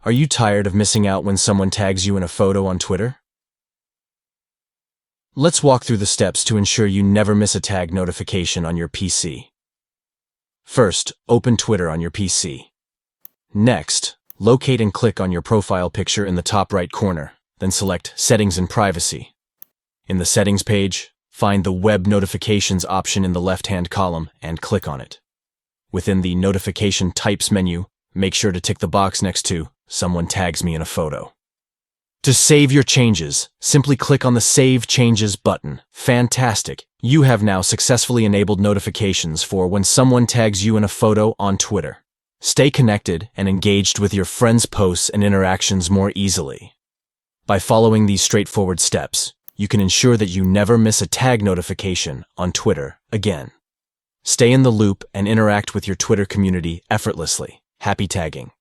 Are you tired of missing out when someone tags you in a photo on Twitter? Let's walk through the steps to ensure you never miss a tag notification on your PC. First, open Twitter on your PC. Next, locate and click on your profile picture in the top right corner, then select Settings and Privacy. In the Settings page, find the Web Notifications option in the left-hand column and click on it. Within the Notification Types menu, make sure to tick the box next to Someone tags me in a photo. To save your changes, simply click on the Save Changes button. Fantastic! You have now successfully enabled notifications for when someone tags you in a photo on Twitter. Stay connected and engaged with your friends' posts and interactions more easily. By following these straightforward steps, you can ensure that you never miss a tag notification on Twitter again. Stay in the loop and interact with your Twitter community effortlessly. Happy tagging!